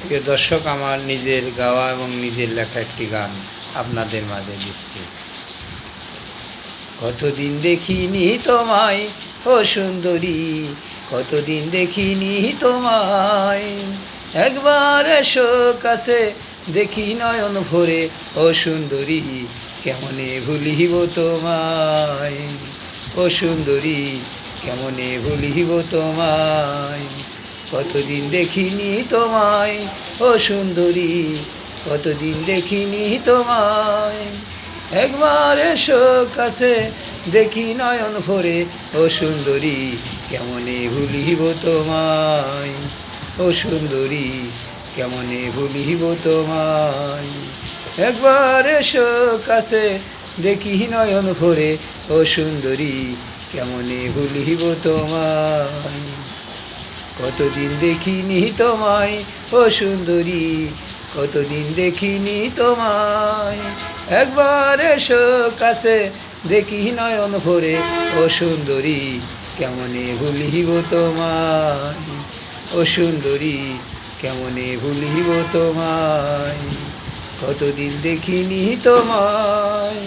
প্রিয় দর্শক, আমার নিজের গাওয়া এবং নিজের লেখা একটি গান আপনাদের মাঝে দিচ্ছি। কতদিন দেখিনি তোমায় ও সুন্দরী, কতদিন দেখিনি তোমায়, একবার এসো কাছে দেখি নয়ন ভরে ও সুন্দরী, কেমনে ভুলিব তোমায়, ও সুন্দরী কেমনে ভুলিব তোমায়। কতদিন দেখিনি তোমায় ও সুন্দরী, কতদিন দেখিনি তোমায়, একবার এসো কাছে দেখি নয়ন ভরে ও সুন্দরী, কেমনে ভুলিব তোমায়, ও সুন্দরী কেমনে ভুলিব তোমায়। একবার এসো কাছে দেখি নয়ন ভরে ও সুন্দরী, কেমনে ভুলিব তোমায়। কতদিন দেখিনি তোমায় ও সুন্দরী, কতদিন দেখিনি তোমায়, একবার এসো কাছে দেখি নয়ন ভরে ও সুন্দরী, কেমনে ভুলিব তোমায়, ও সুন্দরী কেমনে ভুলিব তোমায়। কতদিন দেখিনি তোমায়।